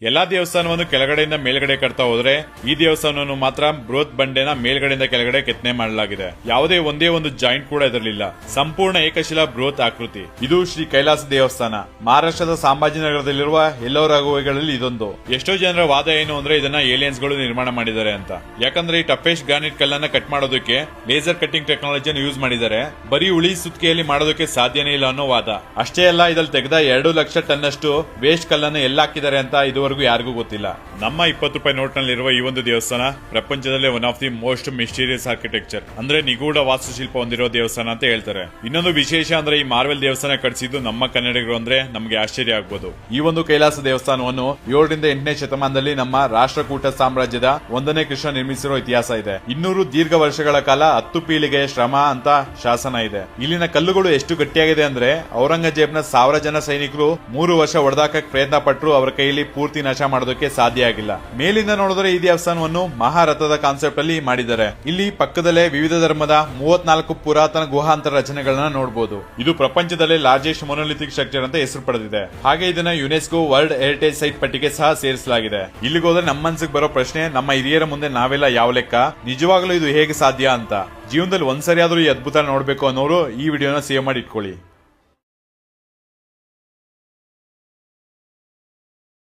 ಎಲ್ಲಾ ದೇವಸ್ಥಾನವನ್ನು ಕೆಳಗಡೆಯಿಂದ ಮೇಲ್ಗಡೆ ಕಟ್ತಾ ಹೋದ್ರೆ ಈ ದೇವಸ್ಥಾನವನ್ನು ಮಾತ್ರ ಬೃಹತ್ ಬಂಡೆನ ಮೇಲ್ಗಡೆಯಿಂದ ಕೆಳಗಡೆ ಕೆತ್ತನೆ ಮಾಡಲಾಗಿದೆ. ಯಾವುದೇ ಒಂದೇ ಒಂದು ಜಾಯಿಂಟ್ ಕೂಡ ಇದರಲಿಲ್ಲ. ಸಂಪೂರ್ಣ ಏಕಶಿಲಾ ಬೃಹತ್ ಆಕೃತಿ. ಇದು ಶ್ರೀ ಕೈಲಾಸ ದೇವಸ್ಥಾನ. ಮಹಾರಾಷ್ಟ್ರದ ಸಂಭಾಜಿನಗರದಲ್ಲಿರುವ ಎಲ್ಲೋರ ಗುಹೆಗಳಲ್ಲಿ ಇದೊಂದು. ಎಷ್ಟೋ ಜನರ ವಾದ ಏನು ಅಂದ್ರೆ ಇದನ್ನ ಏಲಿಯನ್ಸ್ ಗಳು ನಿರ್ಮಾಣ ಮಾಡಿದ್ದಾರೆ ಅಂತ. ಯಾಕಂದ್ರೆ ಈ ಟಫೆಸ್ಟ್ ಗ್ರಾನೈಟ್ ಕಲ್ಲನ್ನ ಕಟ್ ಮಾಡೋದಕ್ಕೆ ಲೇಸರ್ ಕಟ್ಟಿಂಗ್ ಟೆಕ್ನಾಲಜಿಯನ್ನು ಯೂಸ್ ಮಾಡಿದ್ದಾರೆ. ಬರೀ ಉಳಿ ಸುತ್ತಿಗೆಯಲ್ಲಿ ಮಾಡೋದಕ್ಕೆ ಸಾಧ್ಯನೇ ಇಲ್ಲ ಅನ್ನೋ ವಾದ. ಅಷ್ಟೇ ಅಲ್ಲ, ಇದ್ರಲ್ಲಿ ತೆಗೆದ 2 ಲಕ್ಷ ಟನ್ ಅಷ್ಟು ವೇಸ್ಟ್ ಕಲ್ಲನ್ನು ಎಲ್ಲ ಹಾಕಿದ್ದಾರೆ ಅಂತ ಇದುವರೆಗೂ ಯಾರಿಗೂ ಗೊತ್ತಿಲ್ಲ. ನಮ್ಮ 20 ರೂಪಾಯಿ ನೋಟ್ ನಲ್ಲಿರುವ ಈ ಒಂದು ದೇವಸ್ಥಾನ ಪ್ರಪಂಚದಲ್ಲೇ one of the most mysterious architecture ಅಂದ್ರೆ ನಿಗೂಢ ವಾಸ್ತುಶಿಲ್ಪ ಹೊಂದಿರೋ ದೇವಸ್ಥಾನ ಅಂತ ಹೇಳ್ತಾರೆ. ಇನ್ನೊಂದು ವಿಶೇಷ ಅಂದ್ರೆ ಈ ಮಾರ್ವೆಲ್ ದೇವಸ್ಥಾನ ಕಟ್ಟಿಸಿದ್ದು ನಮ್ಮ ಕನ್ನಡಿಗರು ಅಂದ್ರೆ ನಮಗೆ ಆಶ್ಚರ್ಯ ಆಗ್ಬೋದು. ಈ ಒಂದು ಕೈಲಾಸ ದೇವಸ್ಥಾನವನ್ನು 7 ರಿಂದ 8ನೇ ಶತಮಾನದಲ್ಲಿ ನಮ್ಮ ರಾಷ್ಟ್ರಕೂಟ ಸಾಮ್ರಾಜ್ಯದ 1ನೇ ಕೃಷ್ಣ ನಿರ್ಮಿಸಿರೋ ಇತಿಹಾಸ ಇದೆ. 200 ದೀರ್ಘ ವರ್ಷಗಳ ಕಾಲ 10 ಪೀಳಿಗೆಯ ಶ್ರಮ ಅಂತ ಶಾಸನ ಇದೆ. ಇಲ್ಲಿನ ಕಲ್ಲುಗಳು ಎಷ್ಟು ಗಟ್ಟಿಯಾಗಿದೆ ಅಂದ್ರೆ ಔರಂಗಜೇಬ್ನ 1000 ಜನ ಸೈನಿಕರು 3 ವರ್ಷ ಹೊಡೆದಾಕಕ್ಕೆ ಪ್ರಯತ್ನ ಪಟ್ಟರು ಅವರ ಕೈಯಲ್ಲಿ ಪೂರ್ತಿ ನಾಶ ಮಾಡೋದಕ್ಕೆ ಸಾಧ್ಯ ಆಗಿಲ್ಲ. ಮೇಲಿಂದ ನೋಡಿದ್ರೆ ಈ ದೇವಸ್ಥಾನವನ್ನು ಮಹಾರಥದ ಕಾನ್ಸೆಪ್ಟ್ ಅಲ್ಲಿ ಮಾಡಿದ್ದಾರೆ. ಇಲ್ಲಿ ಪಕ್ಕದಲ್ಲೇ ವಿವಿಧ ಧರ್ಮದ 34 ಪುರಾತನ ಗುಹಾಂತರ ರಚನೆಗಳನ್ನ ನೋಡಬಹುದು. ಇದು ಪ್ರಪಂಚದಲ್ಲೇ ಲಾರ್ಜೆಸ್ಟ್ ಮೊನೋಲಿಥಿಕ್ ಸ್ಟ್ರಕ್ಚರ್ ಅಂತ ಹೆಸರು ಪಡೆದಿದೆ. ಹಾಗೆ ಇದನ್ನ ಯುನೆಸ್ಕೋ ವರ್ಲ್ಡ್ ಹೆರಿಟೇಜ್ ಸೈಟ್ ಪಟ್ಟಿಗೆ ಸಹ ಸೇರಿಸಲಾಗಿದೆ. ಇಲ್ಲಿಗೆ ಹೋದ್ರೆ ನಮ್ಮ ಮನಸ್ಸಿಗೆ ಬರೋ ಪ್ರಶ್ನೆ, ನಮ್ಮ ಹಿರಿಯರ ಮುಂದೆ ನಾವೆಲ್ಲ ಯಾವ ಲೆಕ್ಕ? ನಿಜವಾಗ್ಲೂ ಇದು ಹೇಗೆ ಸಾಧ್ಯ ಅಂತ. ಜೀವನದಲ್ಲಿ ಒಂದ್ಸರಿಯಾದ್ರೂ ಈ ಅದ್ಭುತ ನೋಡ್ಬೇಕು ಅನ್ನೋರು ಈ ವಿಡಿಯೋನ ಸೇವ್ ಮಾಡಿ ಇಟ್ಕೊಳ್ಳಿ.